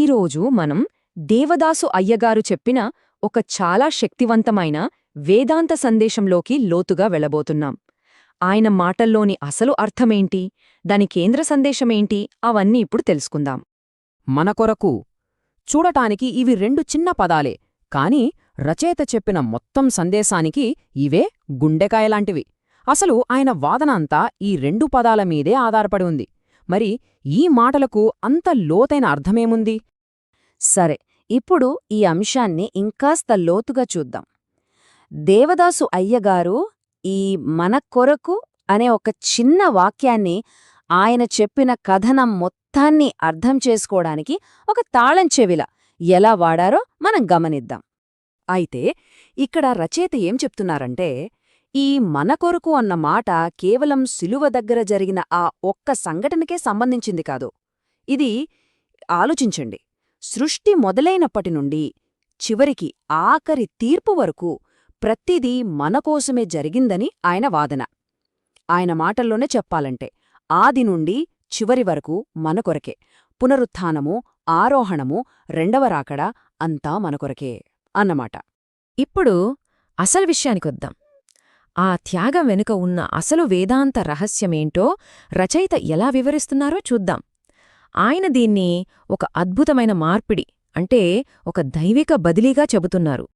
ఈరోజు మనం దేవదాసు అయ్యగారు చెప్పిన ఒక చాలా శక్తివంతమైన వేదాంత సందేశంలోకి లోతుగా వెళ్ళబోతున్నాం. ఆయన మాటల్లోని అసలు అర్థమేంటి, దాని కేంద్ర సందేశమేంటి, అవన్నీ ఇప్పుడు తెలుసుకుందాం. మన కొరకు. చూడటానికి ఇవి రెండు చిన్న పదాలే, కాని రచయిత చెప్పిన మొత్తం సందేశానికి ఇవే గుండెకాయలాంటివి. అసలు ఆయన వాదన అంతా ఈ రెండు పదాల మీదే ఆధారపడి ఉంది. మరి ఈ మాటలకు అంత లోతైన అర్థమేముంది? సరే, ఇప్పుడు ఈ అంశాన్ని ఇంకాస్త లోతుగా చూద్దాం. దేవదాసు అయ్యగారు ఈ మన కొరకు అనే ఒక చిన్న వాక్యాన్ని ఆయన చెప్పిన కథనం మొత్తాన్ని అర్థం చేసుకోవడానికి ఒక తాళం చెవిలా ఎలా వాడారో మనం గమనిద్దాం. అయితే ఇక్కడ రచయిత ఏం చెప్తున్నారంటే, ఈ మన కొరకు అన్న మాట కేవలం శిలువ దగ్గర జరిగిన ఆ ఒక్క సంఘటనకే సంబంధించింది కాదు. ఇది ఆలోచించండి, సృష్టి మొదలైనప్పటి నుండి చివరికి ఆఖరి తీర్పు వరకు ప్రతిదీ మనకోసమే జరిగిందని ఆయన వాదన. ఆయన మాటల్లోనే చెప్పాలంటే ఆది నుండి చివరి వరకు మన కొరకే. పునరుత్థానము, ఆరోహణము, రెండవ రాకడ అంతా మనకొరకే అన్నమాట. ఇప్పుడు అసలు విషయానికొద్దాం. ఆ త్యాగం వెనుక ఉన్న అసలు వేదాంత రహస్యమేంటో రచయిత ఎలా వివరిస్తున్నారో చూద్దాం. ఆయన దీన్ని ఒక అద్భుతమైన మార్పిడి, అంటే ఒక దైవిక బదిలీగా చెబుతున్నారు.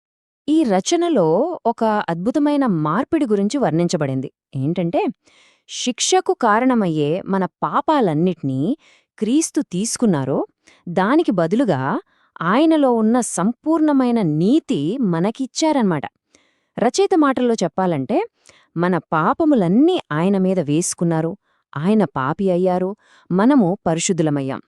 ఈ రచనలో ఒక అద్భుతమైన మార్పిడి గురించి వర్ణించబడింది. ఏంటంటే, శిక్షకు కారణమయ్యే మన పాపాలన్నిటినీ క్రీస్తు తీసుకున్నారో దానికి బదులుగా ఆయనలో ఉన్న సంపూర్ణమైన నీతి మనకిచ్చారన్నమాట. రచయిత మాటల్లో చెప్పాలంటే, మన పాపములన్నీ ఆయన మీద వేసుకున్నారు, ఆయన పాపి అయ్యారు, మనము పరిశుద్ధులమయ్యాం.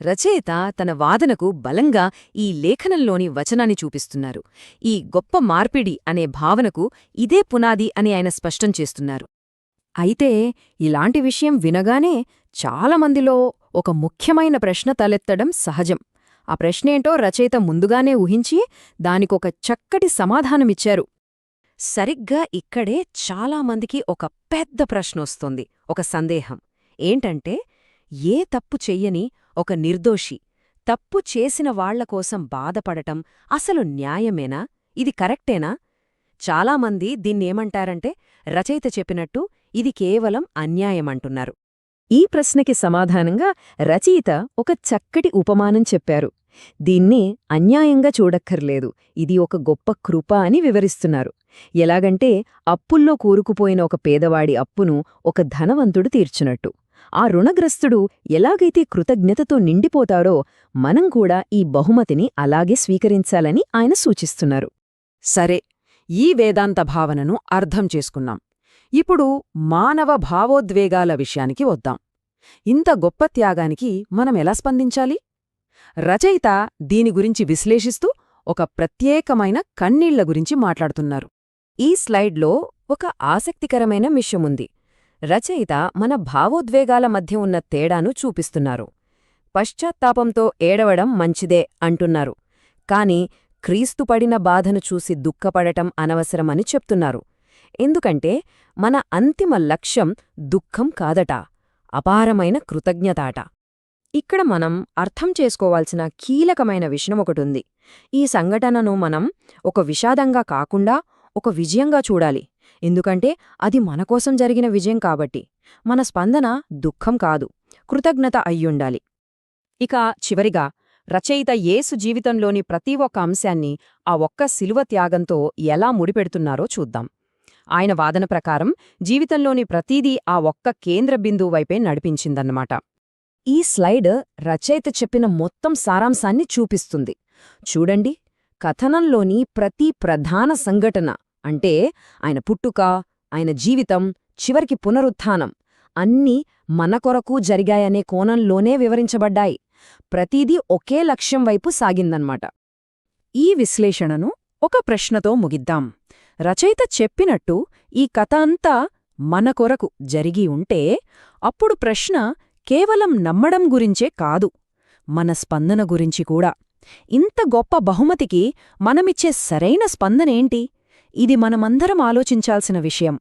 రచయిత తన వాదనకు బలంగా ఈ లేఖనంలోని వచనాన్ని చూపిస్తున్నారు. ఈ గొప్ప మార్పిడి అనే భావనకు ఇదే పునాది అని ఆయన స్పష్టం చేస్తున్నారు. అయితే ఇలాంటి విషయం వినగానే చాలామందిలో ఒక ముఖ్యమైన ప్రశ్న తలెత్తడం సహజం. ఆ ప్రశ్నేంటో రచయిత ముందుగానే ఊహించి దానికొక చక్కటి సమాధానమిచ్చారు. సరిగ్గా ఇక్కడే చాలామందికి ఒక పెద్ద ప్రశ్నొస్తోంది, ఒక సందేహం. ఏంటంటే, ఏ తప్పు చెయ్యని ఒక నిర్దోషి తప్పు చేసిన వాళ్లకోసం బాధపడటం అసలు న్యాయమేనా? ఇది కరెక్టేనా? చాలామంది దీన్నేమంటారంటే, రచయిత చెప్పినట్టు ఇది కేవలం అన్యాయమంటున్నారు. ఈ ప్రశ్నకి సమాధానంగా రచయిత ఒక చక్కటి ఉపమానం చెప్పారు. దీన్ని అన్యాయంగా చూడక్కర్లేదు, ఇది ఒక గొప్ప కృప అని వివరిస్తున్నారు. ఎలాగంటే, అప్పుల్లో కూరుకుపోయిన ఒక పేదవాడి అప్పును ఒక ధనవంతుడు తీర్చినట్టు. ఆ రుణగ్రస్తుడు ఎలాగైతే కృతజ్ఞతతో నిండిపోతాడో మనం కూడా ఈ బహుమతిని అలాగే స్వీకరించాలని ఆయన సూచిస్తున్నారు. సరే, ఈ వేదాంత భావనను అర్థం చేసుకున్నాం. ఇప్పుడు మానవ భావోద్వేగాల విషయానికి వద్దాం. ఇంత గొప్ప త్యాగానికి మనమెలా స్పందించాలి? రచయిత దీని గురించి విశ్లేషిస్తూ ఒక ప్రత్యేకమైన కన్నీళ్ల గురించి మాట్లాడుతున్నారు. ఈ స్లైడ్లో ఒక ఆసక్తికరమైన విషయముంది. రచయిత మన భావోద్వేగాల మధ్య ఉన్న తేడాను చూపిస్తున్నారు. పశ్చాత్తాపంతో ఏడవడం మంచిదే అంటున్నారు, కాని క్రీస్తు పడిన బాధను చూసి దుఃఖపడటం అనవసరమని చెప్తున్నారు. ఎందుకంటే మన అంతిమ లక్ష్యం దుఃఖం కాదట, అపారమైన కృతజ్ఞతాట. ఇక్కడ మనం అర్థం చేసుకోవాల్సిన కీలకమైన విషయం ఒకటుంది. ఈ సంఘటనను మనం ఒక విషాదంగా కాకుండా ఒక విజయంగా చూడాలి. ఎందుకంటే అది మనకోసం జరిగిన విజయం కాబట్టి. మన స్పందన దుఃఖం కాదు, కృతజ్ఞత అయ్యుండాలి. ఇక చివరిగా రచయిత యేసు జీవితంలోని ప్రతి ఒక్క అంశాన్ని ఆ ఒక్క శిలువ త్యాగంతో ఎలా ముడిపెడుతున్నారో చూద్దాం. ఆయన వాదన ప్రకారం జీవితంలోని ప్రతీదీ ఆ ఒక్క కేంద్ర బిందువు వైపే నడిపించిందన్నమాట. ఈ స్లైడ్ రచయిత చెప్పిన మొత్తం సారాంశాన్ని చూపిస్తుంది. చూడండి, కథనంలోని ప్రతి ప్రధాన సంఘటన, అంటే ఆయన పుట్టుక, ఆయన జీవితం, చివరికి పునరుత్థానం, అన్నీ మన కొరకు జరిగాయనే కోణంలోనే వివరించబడ్డాయి. ప్రతిదీ ఒకే లక్ష్యం వైపు సాగిందన్నమాట. ఈ విశ్లేషణను ఒక ప్రశ్నతో ముగిద్దాం. రచయిత చెప్పినట్టు ఈ కథ అంతా మన కొరకు జరిగి ఉంటే, అప్పుడు ప్రశ్న కేవలం నమ్మడం గురించే కాదు, మన స్పందన గురించి కూడా. ఇంత గొప్ప బహుమతికి మనమిచ్చే సరైన స్పందనేంటి? ఇది మనమందరం ఆలోచించాల్సిన విషయం.